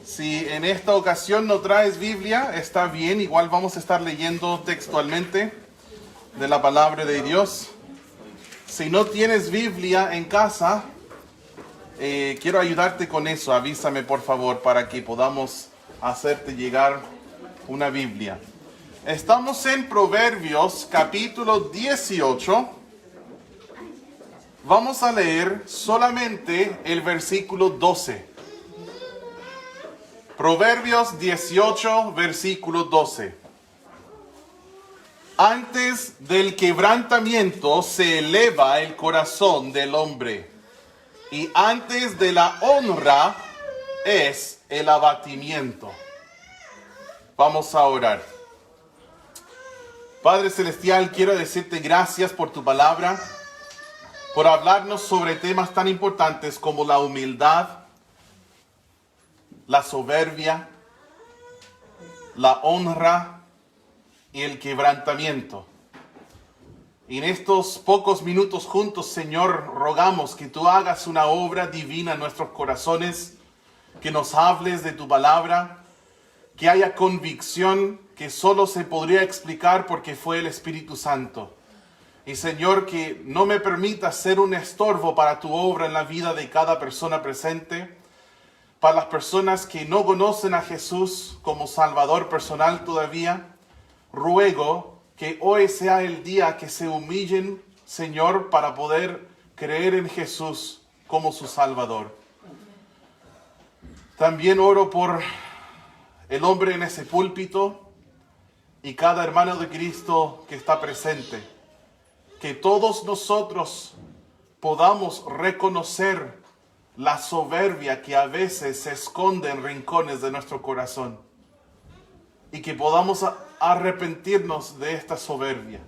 Si en esta ocasión no traes Biblia, está bien, igual vamos a estar leyendo textualmente de la palabra de Dios. Si no tienes Biblia en casa, quiero ayudarte con eso. Avísame por favor para que podamos hacerte llegar una Biblia. Estamos en Proverbios capítulo 18. Vamos a leer solamente el versículo 12. Proverbios 18, versículo 12. Antes del quebrantamiento se eleva el corazón del hombre, y antes de la honra es el abatimiento. Vamos a orar. Padre Celestial, quiero decirte gracias por tu palabra, por hablarnos sobre temas tan importantes como la humildad, la soberbia, la honra y el quebrantamiento. Y en estos pocos minutos juntos, Señor, rogamos que tú hagas una obra divina en nuestros corazones, que nos hables de tu palabra, que haya convicción que solo se podría explicar porque fue el Espíritu Santo. Y Señor, que no me permitas ser un estorbo para tu obra en la vida de cada persona presente. Para las personas que no conocen a Jesús como Salvador personal todavía, ruego que hoy sea el día que se humillen, Señor, para poder creer en Jesús como su Salvador. También oro por el hombre en ese púlpito y cada hermano de Cristo que está presente. Que todos nosotros podamos reconocer la soberbia que a veces se esconde en rincones de nuestro corazón. Y que podamos arrepentirnos de esta soberbia.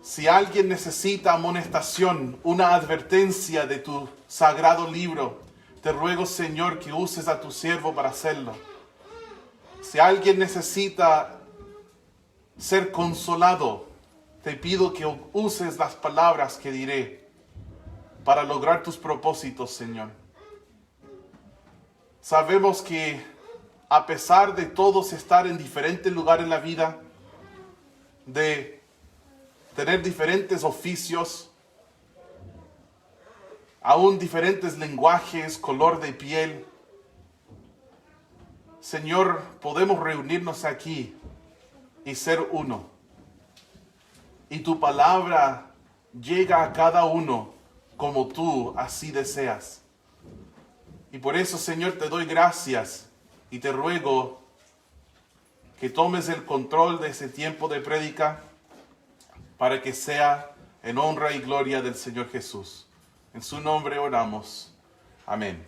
Si alguien necesita amonestación, una advertencia de tu sagrado libro, te ruego, Señor, que uses a tu siervo para hacerlo. Si alguien necesita ser consolado, te pido que uses las palabras que diré para lograr tus propósitos, Señor. Sabemos que a pesar de todos estar en diferentes lugares en la vida, de tener diferentes oficios, aún diferentes lenguajes, color de piel, Señor, podemos reunirnos aquí y ser uno. Y tu palabra llega a cada uno como tú así deseas. Y por eso, Señor, te doy gracias y te ruego que tomes el control de ese tiempo de prédica para que sea en honra y gloria del Señor Jesús. En su nombre oramos. Amén.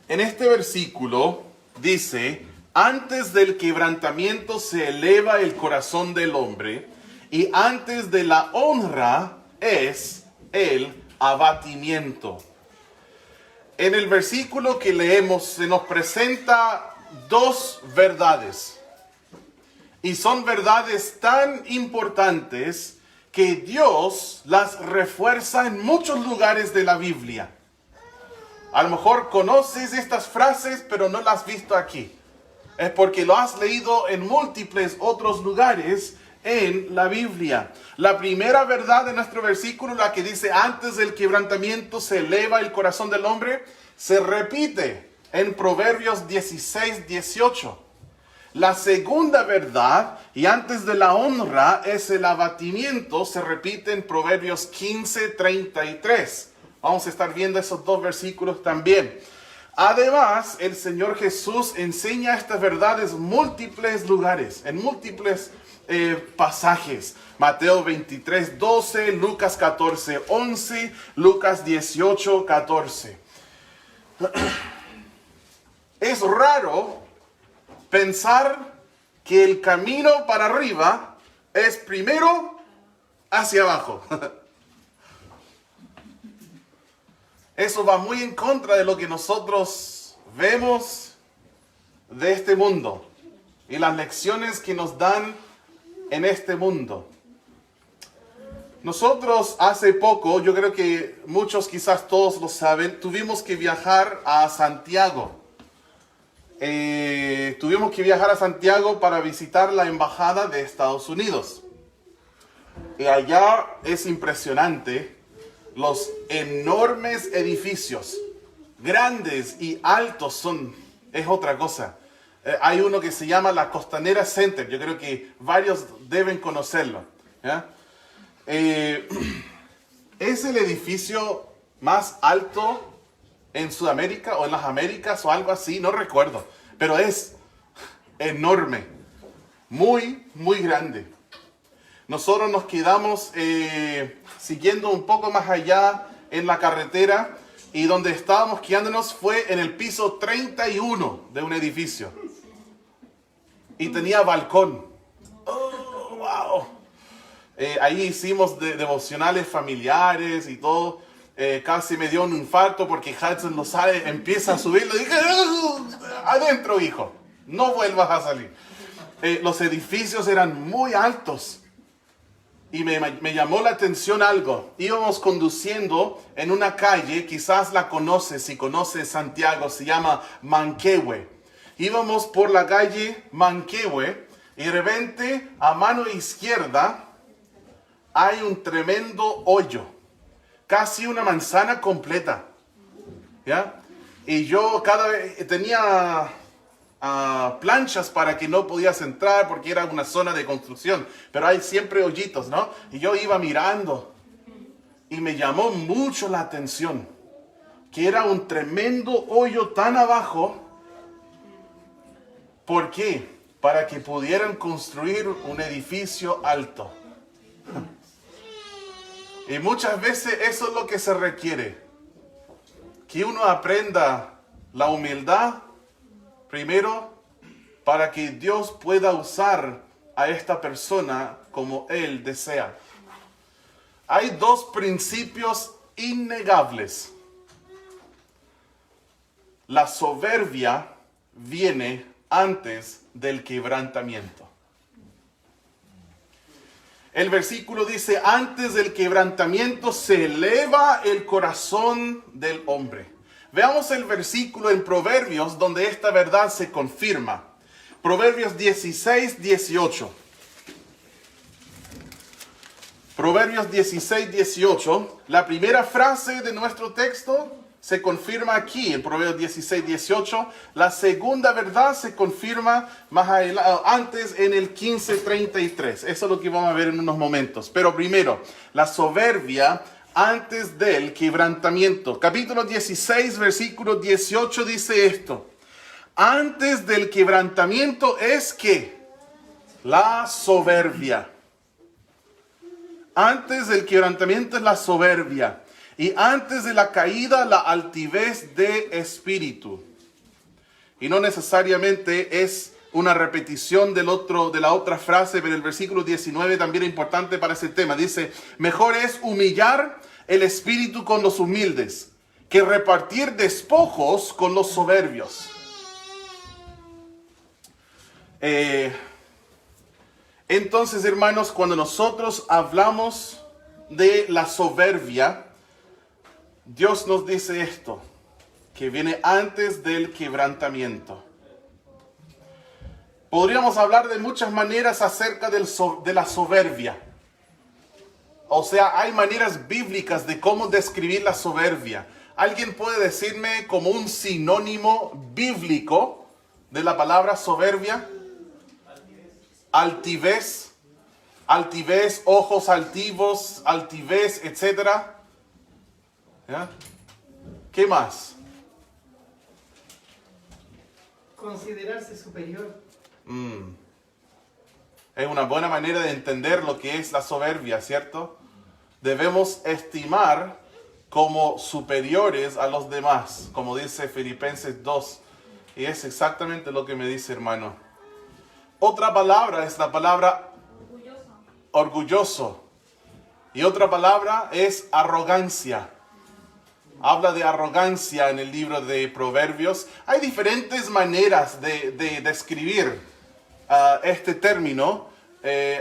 En este versículo dice: antes del quebrantamiento se eleva el corazón del hombre, y antes de la honra es el abatimiento. En el versículo que leemos se nos presenta dos verdades. Y son verdades tan importantes que Dios las refuerza en muchos lugares de la Biblia. A lo mejor conoces estas frases, pero no las has visto aquí. Es porque lo has leído en múltiples otros lugares en la Biblia. La primera verdad de nuestro versículo, la que dice antes del quebrantamiento se eleva el corazón del hombre, se repite en Proverbios 16, 18. La segunda verdad, y antes de la honra es el abatimiento, se repite en Proverbios 15, 33. Vamos a estar viendo esos dos versículos también. Además, el Señor Jesús enseña estas verdades en múltiples lugares, en múltiples pasajes. Mateo 23, 12, Lucas 14, 11, Lucas 18, 14. Es raro pensar que el camino para arriba es primero hacia abajo. Eso va muy en contra de lo que nosotros vemos de este mundo y las lecciones que nos dan en este mundo. Nosotros hace poco, yo creo que muchos, quizás todos lo saben, tuvimos que viajar a Santiago. Tuvimos que viajar a Santiago para visitar la embajada de Estados Unidos. Y allá es impresionante los enormes edificios, grandes y altos es otra cosa. Hay uno que se llama la Costanera Center, yo creo que varios deben conocerlo, ¿ya? Es el edificio más alto en Sudamérica o en las Américas o algo así, no recuerdo, pero es enorme, muy, muy grande. Nosotros nos quedamos siguiendo un poco más allá en la carretera y donde estábamos quedándonos fue en el piso 31 de un edificio y tenía balcón. ¡Oh, wow! Ahí hicimos devocionales familiares y todo. Casi me dio un infarto porque Hudson no sale, empieza a subir. Le dije, adentro, hijo, no vuelvas a salir. Los edificios eran muy altos y me llamó la atención algo. Íbamos conduciendo en una calle, quizás la conoces, si conoces Santiago, se llama Manquehue. Íbamos por la calle Manquehue y de repente a mano izquierda hay un tremendo hoyo, casi una manzana completa, ¿ya? Y yo cada vez tenía planchas para que no podías entrar porque era una zona de construcción, pero hay siempre hoyitos, ¿no? Y yo iba mirando y me llamó mucho la atención que era un tremendo hoyo tan abajo. ¿Por qué? Para que pudieran construir un edificio alto. Y muchas veces eso es lo que se requiere. Que uno aprenda la humildad primero para que Dios pueda usar a esta persona como Él desea. Hay dos principios innegables. La soberbia viene antes del quebrantamiento. El versículo dice, antes del quebrantamiento se eleva el corazón del hombre. Veamos el versículo en Proverbios donde esta verdad se confirma. Proverbios 16, 18. Proverbios 16, 18. La primera frase de nuestro texto se confirma aquí en Proverbios 16, 18. La segunda verdad se confirma más adelante, antes en el 15, 33. Eso es lo que vamos a ver en unos momentos. Pero primero, la soberbia antes del quebrantamiento. Capítulo 16, versículo 18 dice esto. Antes del quebrantamiento es que la soberbia. Antes del quebrantamiento es la soberbia. Y antes de la caída, la altivez de espíritu. Y no necesariamente es una repetición de la otra frase, pero el versículo 19 también es importante para ese tema. Dice, mejor es humillar el espíritu con los humildes, que repartir despojos con los soberbios. Entonces, hermanos, cuando nosotros hablamos de la soberbia, Dios nos dice esto, que viene antes del quebrantamiento. Podríamos hablar de muchas maneras acerca de la soberbia. O sea, hay maneras bíblicas de cómo describir la soberbia. ¿Alguien puede decirme como un sinónimo bíblico de la palabra soberbia? Altivez. Altivez, ojos altivos, altivez, etcétera. ¿Ya? ¿Qué más? Considerarse superior. Es una buena manera de entender lo que es la soberbia, ¿cierto? Debemos estimar como superiores a los demás, como dice Filipenses 2. Y es exactamente lo que me dice, hermano. Otra palabra es la palabra orgulloso. Y otra palabra es arrogancia. Habla de arrogancia en el libro de Proverbios. Hay diferentes maneras de describir este término,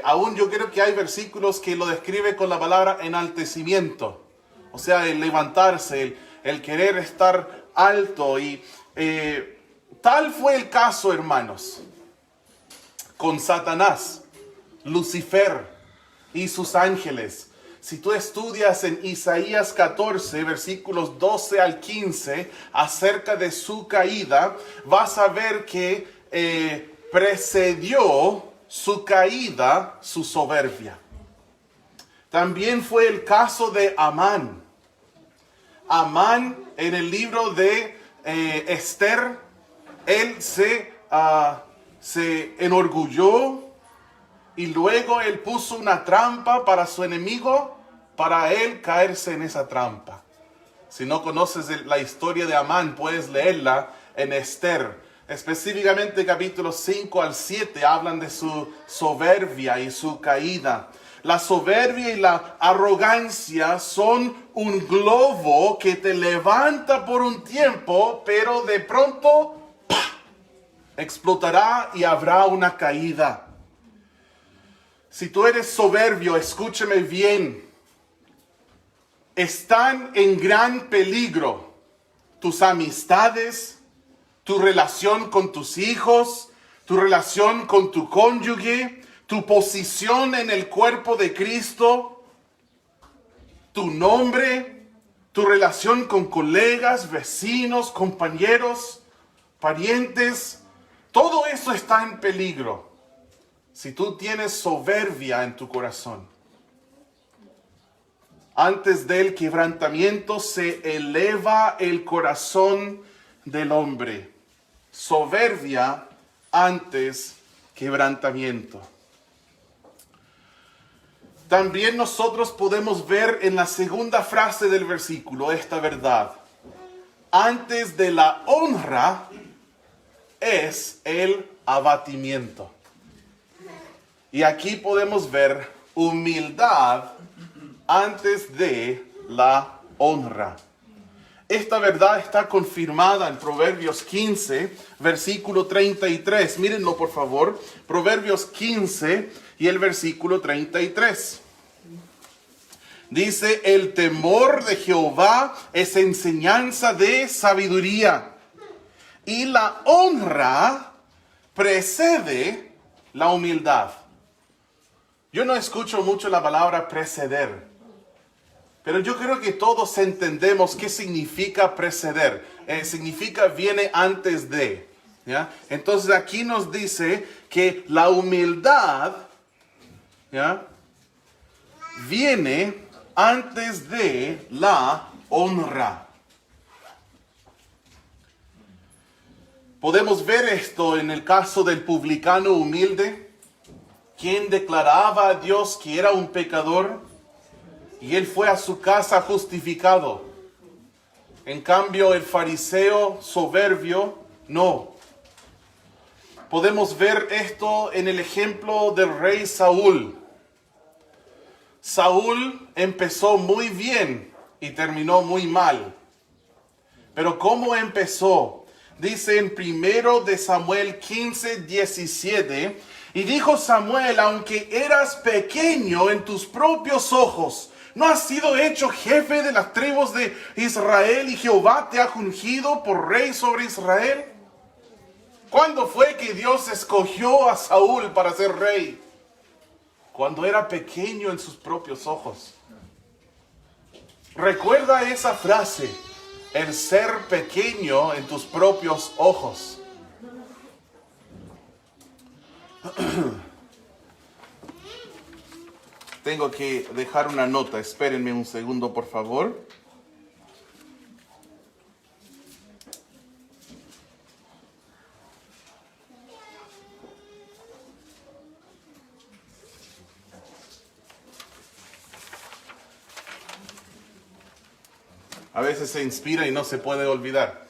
aún yo creo que hay versículos que lo describe con la palabra enaltecimiento. O sea, el levantarse, el querer estar alto. Y tal fue el caso, hermanos, con Satanás, Lucifer y sus ángeles. Si tú estudias en Isaías 14, versículos 12 al 15, acerca de su caída, vas a ver que precedió su caída, su soberbia. También fue el caso de Amán. Amán, en el libro de Esther, él se enorgulló y luego él puso una trampa para su enemigo, para él caerse en esa trampa. Si no conoces la historia de Amán, puedes leerla en Esther. Específicamente capítulos 5 al 7 hablan de su soberbia y su caída. La soberbia y la arrogancia son un globo que te levanta por un tiempo, pero de pronto ¡pah!, explotará y habrá una caída. Si tú eres soberbio, escúchame bien. Están en gran peligro tus amistades, tu relación con tus hijos, tu relación con tu cónyuge, tu posición en el cuerpo de Cristo, tu nombre, tu relación con colegas, vecinos, compañeros, parientes. Todo eso está en peligro si tú tienes soberbia en tu corazón. Antes del quebrantamiento se eleva el corazón del hombre. Soberbia antes quebrantamiento. También nosotros podemos ver en la segunda frase del versículo esta verdad. Antes de la honra es el abatimiento. Y aquí podemos ver humildad antes de la honra. Esta verdad está confirmada en Proverbios 15, versículo 33. Mírenlo por favor. Proverbios 15 y el versículo 33. Dice, el temor de Jehová es enseñanza de sabiduría, y la honra precede la humildad. Yo no escucho mucho la palabra preceder, pero yo creo que todos entendemos qué significa preceder. Significa viene antes de. ¿Ya? Entonces aquí nos dice que la humildad, ¿ya?, viene antes de la honra. Podemos ver esto en el caso del publicano humilde, quien declaraba a Dios que era un pecador, y él fue a su casa justificado. En cambio, el fariseo soberbio, no. Podemos ver esto en el ejemplo del rey Saúl. Saúl empezó muy bien y terminó muy mal. Pero ¿cómo empezó? Dice en 1 de Samuel 15, 17, y dijo Samuel, aunque eras pequeño en tus propios ojos, ¿no has sido hecho jefe de las tribus de Israel y Jehová te ha ungido por rey sobre Israel? ¿Cuándo fue que Dios escogió a Saúl para ser rey? Cuando era pequeño en sus propios ojos. Recuerda esa frase, el ser pequeño en tus propios ojos. Tengo que dejar una nota, espérenme un segundo, por favor. A veces se inspira y no se puede olvidar.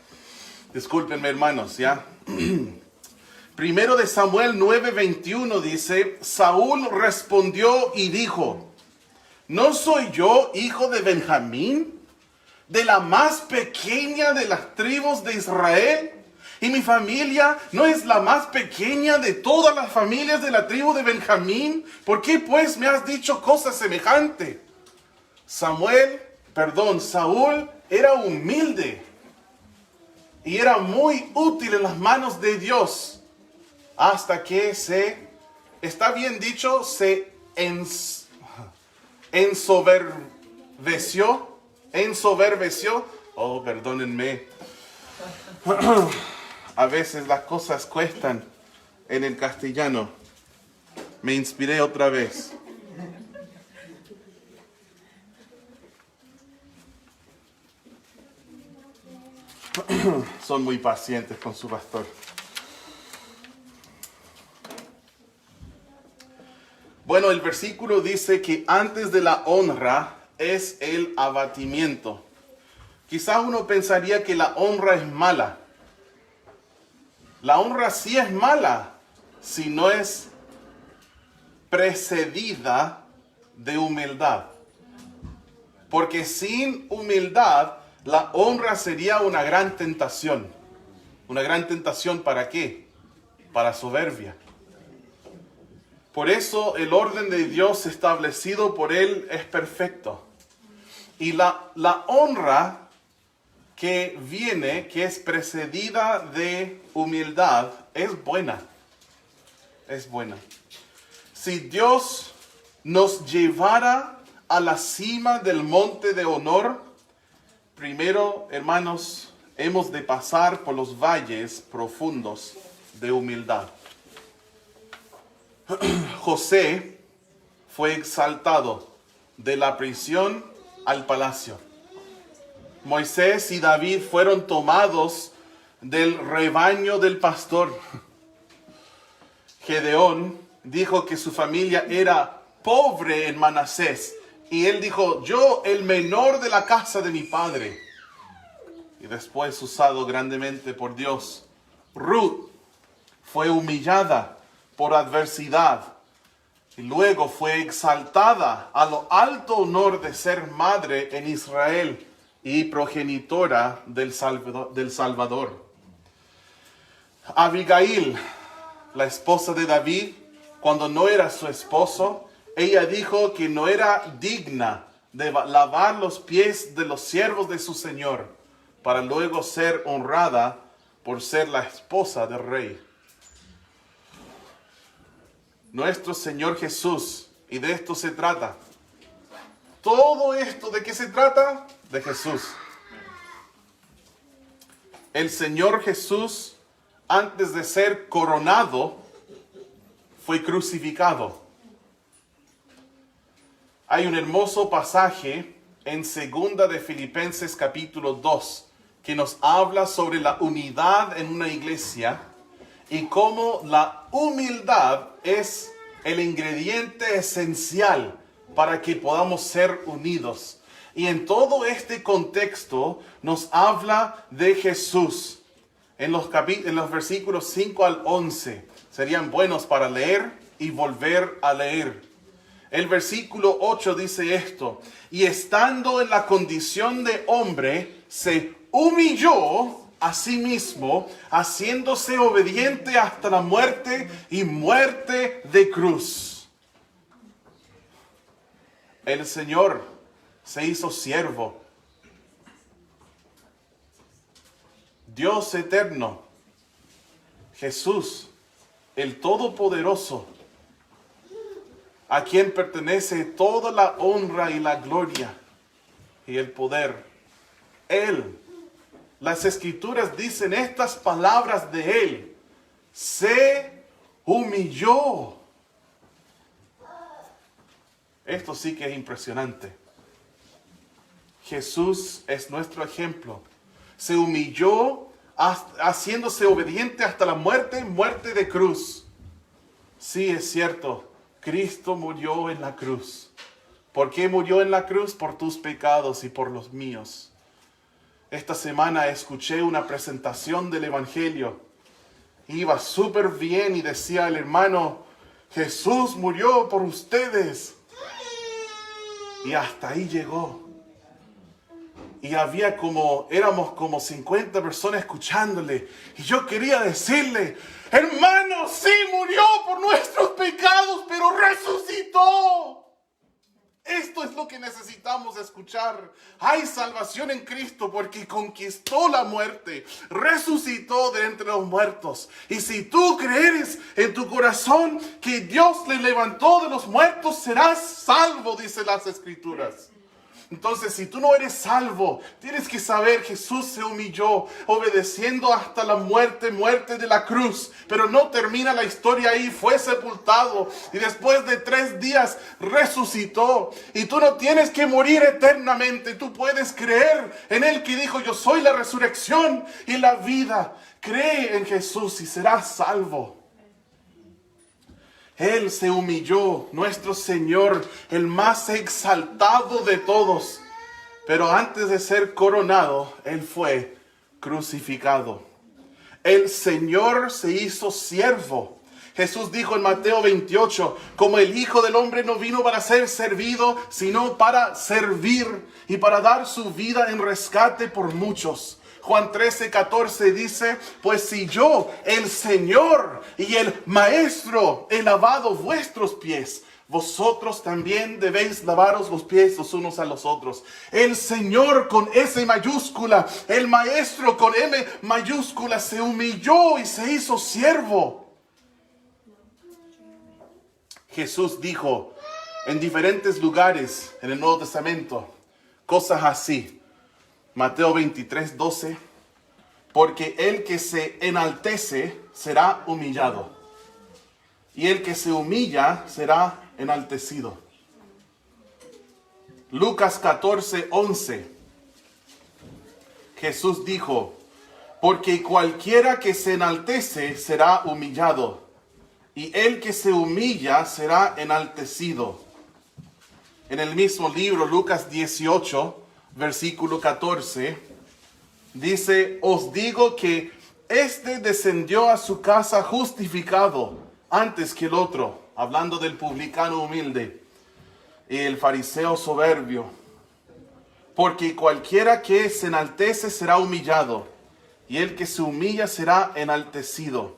Discúlpenme, hermanos, ¿ya? 1 de Samuel 9:21 dice, Saúl respondió y dijo, ¿no soy yo hijo de Benjamín, de la más pequeña de las tribus de Israel? Y mi familia no es la más pequeña de todas las familias de la tribu de Benjamín. ¿Por qué pues me has dicho cosas semejantes? Saúl era humilde y era muy útil en las manos de Dios hasta que se ensoberbeció. Oh, perdónenme. A veces las cosas cuestan en el castellano. Me inspiré otra vez. Son muy pacientes con su pastor. Bueno, el versículo dice que antes de la honra es el abatimiento. Quizás uno pensaría que la honra es mala. La honra sí es mala si no es precedida de humildad. Porque sin humildad, la honra sería una gran tentación. ¿Una gran tentación para qué? Para soberbia. Por eso el orden de Dios establecido por Él es perfecto. Y la honra que viene, que es precedida de humildad, es buena. Es buena. Si Dios nos llevara a la cima del monte de honor, primero, hermanos, hemos de pasar por los valles profundos de humildad. José fue exaltado de la prisión al palacio. Moisés y David fueron tomados del rebaño del pastor. Gedeón dijo que su familia era pobre en Manasés. Y él dijo, yo el menor de la casa de mi padre. Y después usado grandemente por Dios. Ruth fue humillada por adversidad. Y luego fue exaltada a lo alto honor de ser madre en Israel y progenitora del Salvador. Abigail, la esposa de David, cuando no era su esposo, ella dijo que no era digna de lavar los pies de los siervos de su Señor, para luego ser honrada por ser la esposa del rey. Nuestro Señor Jesús, y de esto se trata. Todo esto, ¿de qué se trata? De Jesús. El Señor Jesús, antes de ser coronado, fue crucificado. Hay un hermoso pasaje en 2 de Filipenses capítulo 2 que nos habla sobre la unidad en una iglesia y cómo la humildad es el ingrediente esencial para que podamos ser unidos. Y en todo este contexto nos habla de Jesús. En los versículos 5 al 11 serían buenos para leer y volver a leer. El versículo 8 dice esto: y estando en la condición de hombre, se humilló a sí mismo, haciéndose obediente hasta la muerte y muerte de cruz. El Señor se hizo siervo. Dios eterno, Jesús, el Todopoderoso, a quien pertenece toda la honra y la gloria y el poder. Él, las Escrituras dicen estas palabras de Él: se humilló. Esto sí que es impresionante. Jesús es nuestro ejemplo. Se humilló haciéndose obediente hasta la muerte, muerte de cruz. Sí, es cierto. Cristo murió en la cruz. ¿Por qué murió en la cruz? Por tus pecados y por los míos. Esta semana escuché una presentación del Evangelio. Iba súper bien y decía el hermano: Jesús murió por ustedes. Y hasta ahí llegó. Y éramos como 50 personas escuchándole. Y yo quería decirle, hermano, sí murió por nuestros pecados, pero resucitó. Esto es lo que necesitamos escuchar. Hay salvación en Cristo porque conquistó la muerte, resucitó de entre los muertos. Y si tú crees en tu corazón que Dios le levantó de los muertos, serás salvo, dice las Escrituras. Entonces, si tú no eres salvo, tienes que saber que Jesús se humilló, obedeciendo hasta la muerte de la cruz. Pero no termina la historia ahí, fue sepultado y después de 3 días resucitó. Y tú no tienes que morir eternamente, tú puedes creer en Él que dijo, yo soy la resurrección y la vida. Cree en Jesús y serás salvo. Él se humilló, nuestro Señor, el más exaltado de todos. Pero antes de ser coronado, Él fue crucificado. El Señor se hizo siervo. Jesús dijo en Mateo 28, como el Hijo del Hombre no vino para ser servido, sino para servir y para dar su vida en rescate por muchos. Juan 13:14 dice, pues si yo, el Señor y el Maestro, he lavado vuestros pies, vosotros también debéis lavaros los pies los unos a los otros. El Señor con S mayúscula, el Maestro con M mayúscula, se humilló y se hizo siervo. Jesús dijo en diferentes lugares en el Nuevo Testamento cosas así. Mateo 23:12, porque el que se enaltece será humillado, y el que se humilla será enaltecido. Lucas 14:11, Jesús dijo, porque cualquiera que se enaltece será humillado, y el que se humilla será enaltecido. En el mismo libro, Lucas 18, versículo 14, dice, os digo que este descendió a su casa justificado antes que el otro, hablando del publicano humilde y el fariseo soberbio. Porque cualquiera que se enaltece será humillado, y el que se humilla será enaltecido.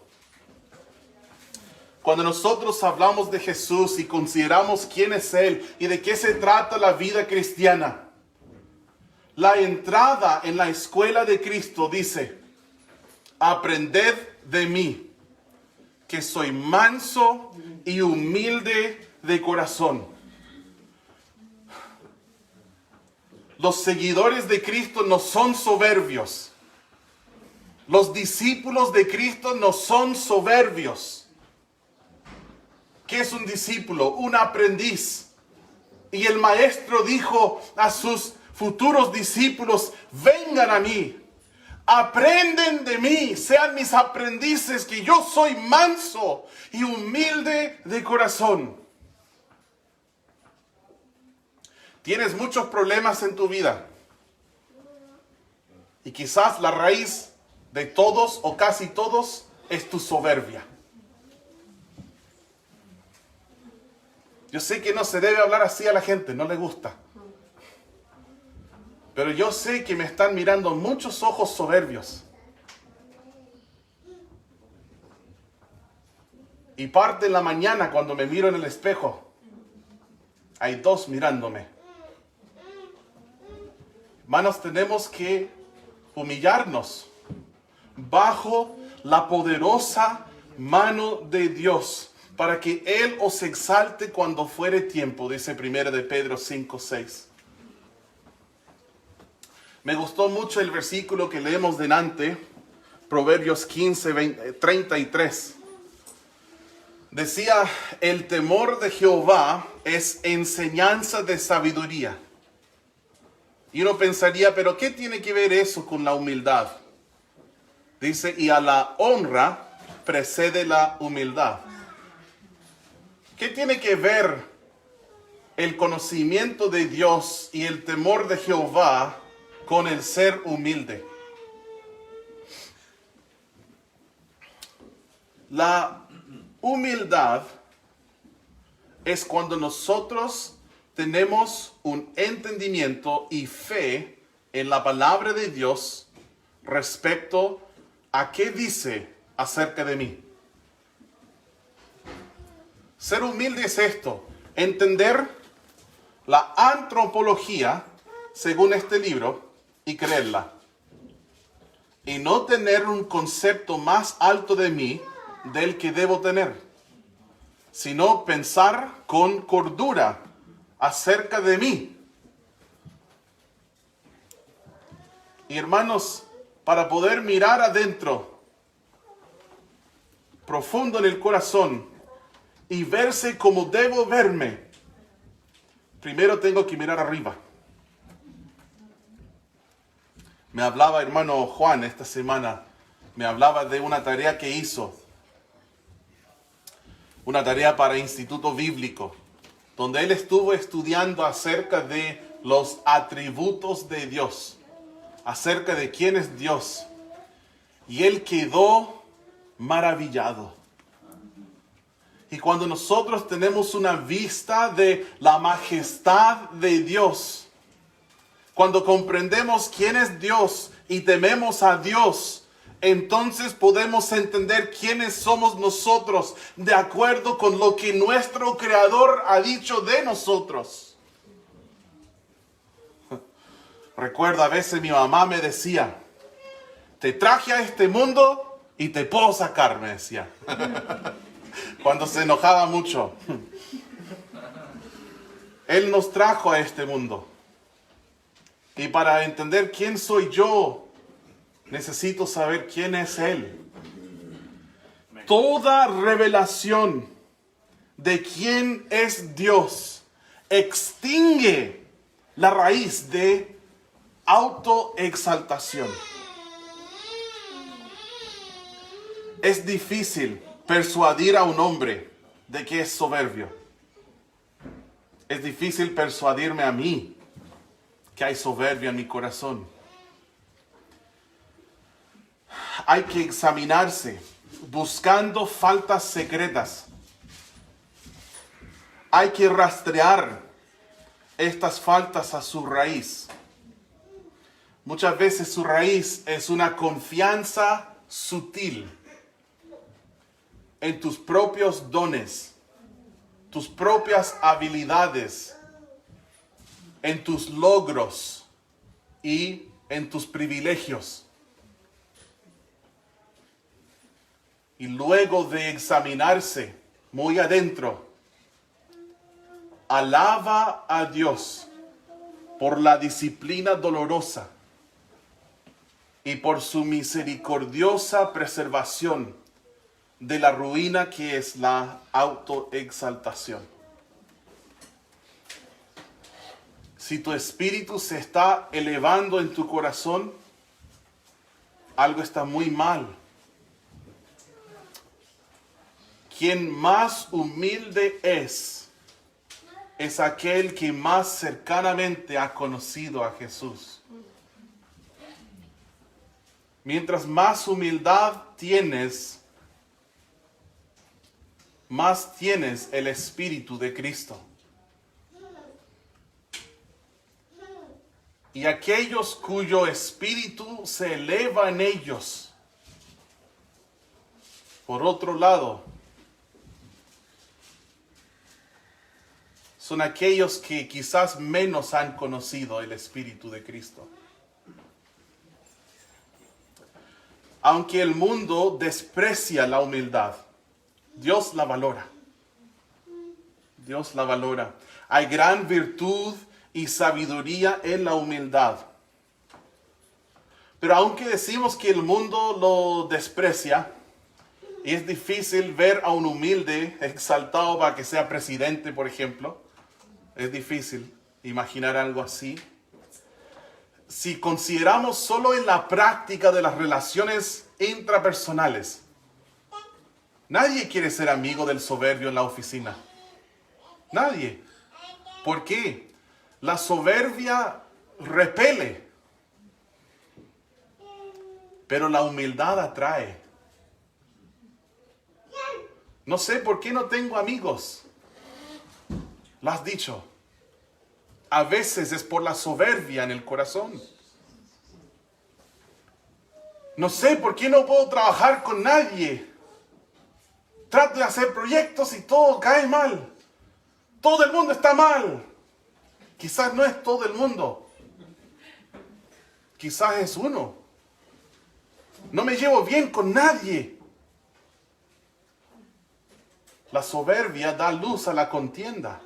Cuando nosotros hablamos de Jesús y consideramos quién es Él y de qué se trata la vida cristiana, la entrada en la escuela de Cristo dice, aprended de mí, que soy manso y humilde de corazón. Los seguidores de Cristo no son soberbios. Los discípulos de Cristo no son soberbios. ¿Qué es un discípulo? Un aprendiz. Y el maestro dijo a sus futuros discípulos, vengan a mí, aprenden de mí, sean mis aprendices, que yo soy manso y humilde de corazón. Tienes muchos problemas en tu vida y quizás la raíz de todos o casi todos es tu soberbia. Yo sé que no se debe hablar así a la gente, no le gusta. Pero yo sé que me están mirando muchos ojos soberbios. Y parte en la mañana cuando me miro en el espejo, hay 2 mirándome. Hermanos, tenemos que humillarnos bajo la poderosa mano de Dios para que Él os exalte cuando fuere tiempo, dice 1 de Pedro 5:6. Me gustó mucho el versículo que leemos delante, Proverbios 15:33. Decía, el temor de Jehová es enseñanza de sabiduría. Y uno pensaría, pero ¿qué tiene que ver eso con la humildad? Dice, y a la honra precede la humildad. ¿Qué tiene que ver el conocimiento de Dios y el temor de Jehová con el ser humilde? La humildad es cuando nosotros tenemos un entendimiento y fe en la palabra de Dios respecto a qué dice acerca de mí. Ser humilde es esto, entender la antropología según este libro y creerla. Y no tener un concepto más alto de mí del que debo tener, sino pensar con cordura acerca de mí. Y hermanos, para poder mirar adentro, profundo en el corazón, y verse como debo verme, primero tengo que mirar arriba. Me hablaba hermano Juan esta semana, me hablaba de una tarea que hizo, una tarea para Instituto Bíblico, donde él estuvo estudiando acerca de los atributos de Dios, acerca de quién es Dios, y él quedó maravillado. Y cuando nosotros tenemos una vista de la majestad de Dios, cuando comprendemos quién es Dios y tememos a Dios, entonces podemos entender quiénes somos nosotros de acuerdo con lo que nuestro Creador ha dicho de nosotros. Recuerdo a veces mi mamá me decía, te traje a este mundo y te puedo sacar, me decía. Cuando se enojaba mucho. Él nos trajo a este mundo. Y para entender quién soy yo, necesito saber quién es Él. Toda revelación de quién es Dios extingue la raíz de autoexaltación. Es difícil persuadir a un hombre de que es soberbio. Es difícil persuadirme a mí que hay soberbia en mi corazón. Hay que examinarse buscando faltas secretas. Hay que rastrear estas faltas a su raíz. Muchas veces su raíz es una confianza sutil en tus propios dones, tus propias habilidades, en tus logros y en tus privilegios. Y luego de examinarse muy adentro, alaba a Dios por la disciplina dolorosa y por su misericordiosa preservación de la ruina que es la autoexaltación. Si tu espíritu se está elevando en tu corazón, algo está muy mal. Quien más humilde es aquel que más cercanamente ha conocido a Jesús. Mientras más humildad tienes, más tienes el Espíritu de Cristo. Y aquellos cuyo espíritu se eleva en ellos, por otro lado, son aquellos que quizás menos han conocido el Espíritu de Cristo. Aunque el mundo desprecia la humildad, Dios la valora. Dios la valora. Hay gran virtud y sabiduría en la humildad. Pero aunque decimos que el mundo lo desprecia, y es difícil ver a un humilde exaltado para que sea presidente, por ejemplo, es difícil imaginar algo así. Si consideramos solo en la práctica de las relaciones intrapersonales, nadie quiere ser amigo del soberbio en la oficina. Nadie. ¿Por qué? La soberbia repele, pero la humildad atrae. No sé por qué no tengo amigos. Lo has dicho. A veces es por la soberbia en el corazón. No sé por qué no puedo trabajar con nadie. Trato de hacer proyectos y todo cae mal. Todo el mundo está mal. Quizás no es todo el mundo. Quizás es uno. No me llevo bien con nadie. La soberbia da luz a la contienda.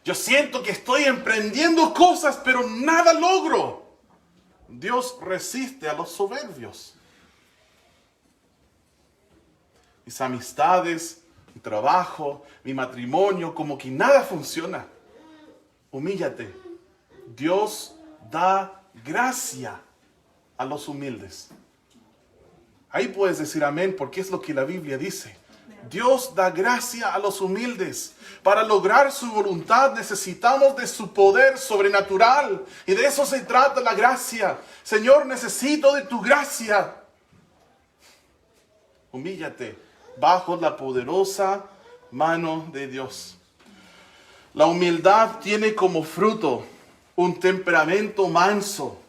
Yo siento que estoy emprendiendo cosas, pero nada logro. Dios resiste a los soberbios. Mis amistades, mi trabajo, mi matrimonio, como que nada funciona. Humíllate. Dios da gracia a los humildes. Ahí puedes decir amén, porque es lo que la Biblia dice. Dios da gracia a los humildes. Para lograr su voluntad necesitamos de su poder sobrenatural. Y de eso se trata la gracia. Señor, necesito de tu gracia. Humíllate bajo la poderosa mano de Dios. La humildad tiene como fruto un temperamento manso,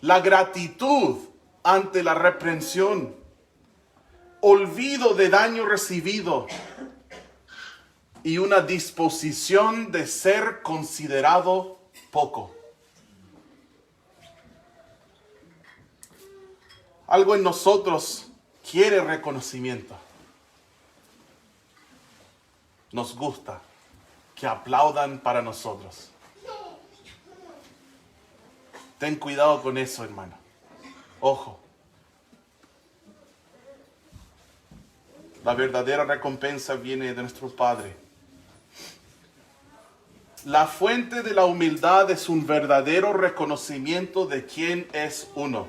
la gratitud ante la reprensión, olvido de daño recibido y una disposición de ser considerado poco. Algo en nosotros quiere reconocimiento. Nos gusta que aplaudan para nosotros. Ten cuidado con eso, hermano. Ojo. La verdadera recompensa viene de nuestro Padre. La fuente de la humildad es un verdadero reconocimiento de quién es uno.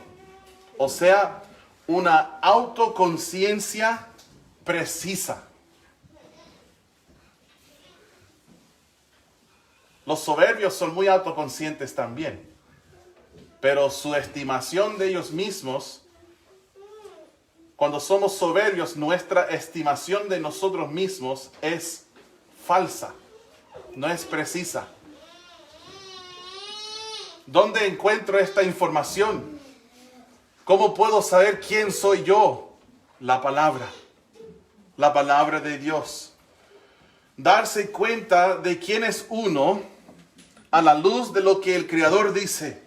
O sea, una autoconciencia precisa. Los soberbios son muy autoconscientes también, pero su estimación de ellos mismos, cuando somos soberbios, nuestra estimación de nosotros mismos es falsa, no es precisa. ¿Dónde encuentro esta información? ¿Cómo puedo saber quién soy yo? La palabra de Dios. Darse cuenta de quién es uno a la luz de lo que el Creador dice.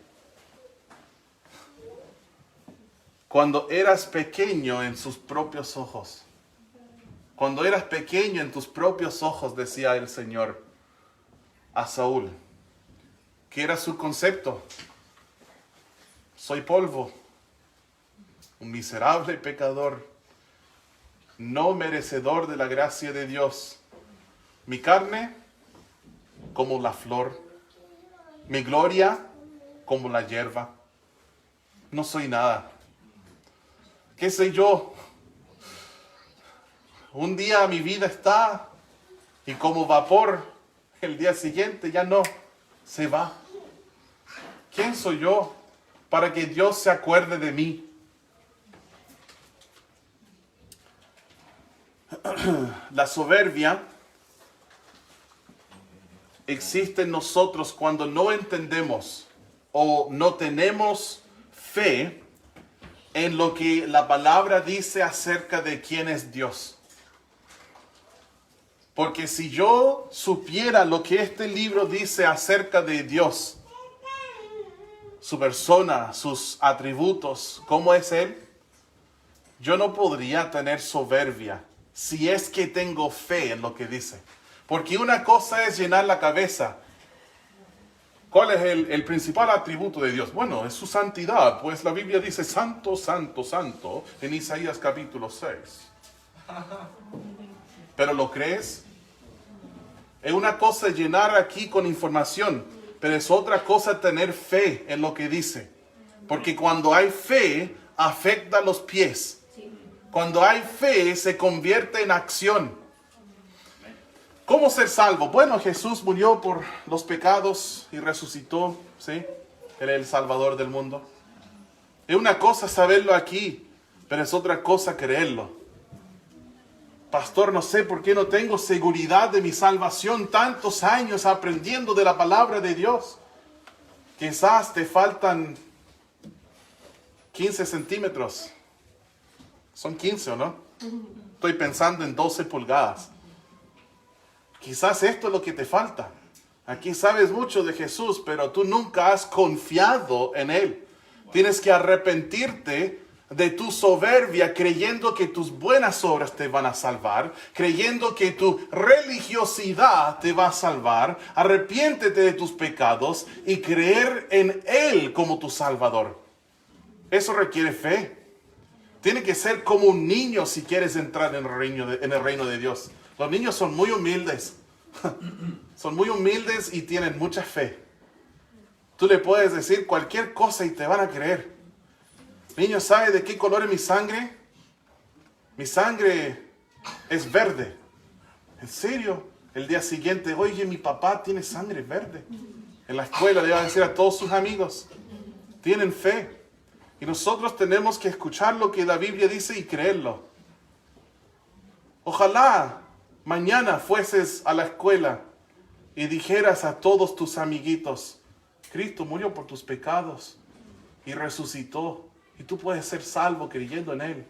Cuando eras pequeño en sus propios ojos. Cuando eras pequeño en tus propios ojos, decía el Señor a Saúl. ¿Qué era su concepto? Soy polvo, un miserable pecador, no merecedor de la gracia de Dios. Mi carne como la flor, mi gloria como la hierba. No soy nada. ¿Qué sé yo? Un día mi vida está y como vapor, el día siguiente ya no, se va. ¿Quién soy yo para que Dios se acuerde de mí? La soberbia existe en nosotros cuando no entendemos o no tenemos fe en lo que la palabra dice acerca de quién es Dios. Porque si yo supiera lo que este libro dice acerca de Dios, su persona, sus atributos, cómo es Él, yo no podría tener soberbia si es que tengo fe en lo que dice. Porque una cosa es llenar la cabeza. ¿Cuál es el principal atributo de Dios? Bueno, es su santidad, pues la Biblia dice santo, santo, santo en Isaías capítulo 6. ¿Pero lo crees? Es una cosa llenar aquí con información, pero es otra cosa tener fe en lo que dice. Porque cuando hay fe, afecta los pies. Cuando hay fe, se convierte en acción. ¿Cómo ser salvo? Bueno, Jesús murió por los pecados y resucitó, ¿sí? Él es el Salvador del mundo. Es una cosa saberlo aquí, pero es otra cosa creerlo. Pastor, no sé por qué no tengo seguridad de mi salvación, tantos años aprendiendo de la palabra de Dios. Quizás te faltan 15 centímetros. Son 15, ¿o no? Estoy pensando en 12 pulgadas. Quizás esto es lo que te falta. Aquí sabes mucho de Jesús, pero tú nunca has confiado en Él. Tienes que arrepentirte de tu soberbia, creyendo que tus buenas obras te van a salvar, creyendo que tu religiosidad te va a salvar. Arrepiéntete de tus pecados y creer en Él como tu Salvador. Eso requiere fe. Tiene que ser como un niño si quieres entrar en el reino de Dios. Los niños son muy humildes. Son muy humildes y tienen mucha fe. Tú le puedes decir cualquier cosa y te van a creer. Niño, ¿sabe de qué color es mi sangre? Mi sangre es verde. ¿En serio? El día siguiente, oye, mi papá tiene sangre verde. En la escuela le va a decir a todos sus amigos. Tienen fe. Y nosotros tenemos que escuchar lo que la Biblia dice y creerlo. Ojalá mañana fueses a la escuela y dijeras a todos tus amiguitos, Cristo murió por tus pecados y resucitó. Y tú puedes ser salvo creyendo en Él.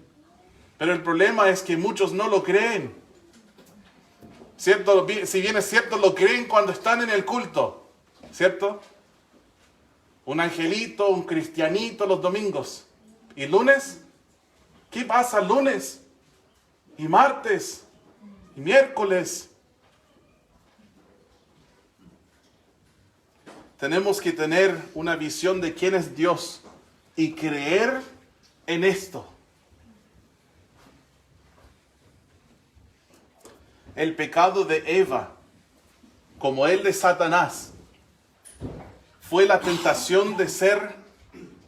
Pero el problema es que muchos no lo creen. ¿Cierto? Si bien es cierto, lo creen cuando están en el culto. ¿Cierto? Un angelito, un cristianito los domingos. ¿Y lunes? ¿Qué pasa lunes? ¿Y martes? ¿Y miércoles? Tenemos que tener una visión de quién es Dios y creer en esto. El pecado de Eva, como el de Satanás, fue la tentación de ser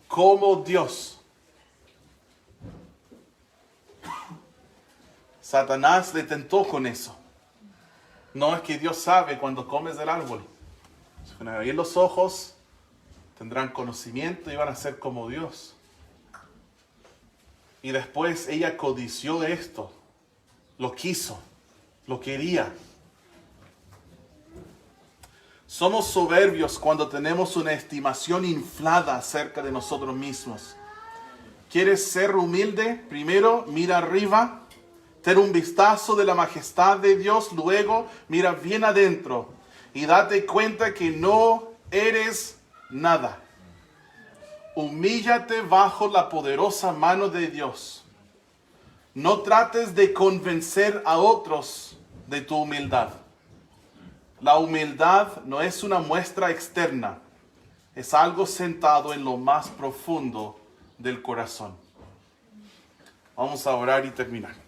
como Dios. Satanás le tentó con eso. No es que Dios sabe cuando comes del árbol. Se van a abrir los ojos, tendrán conocimiento y van a ser como Dios. Y después ella codició esto, lo quiso, lo quería. Somos soberbios cuando tenemos una estimación inflada acerca de nosotros mismos. ¿Quieres ser humilde? Primero mira arriba, ten un vistazo de la majestad de Dios, luego mira bien adentro y date cuenta que no eres nada. Humíllate bajo la poderosa mano de Dios. No trates de convencer a otros de tu humildad. La humildad no es una muestra externa, es algo sentado en lo más profundo del corazón. Vamos a orar y terminar.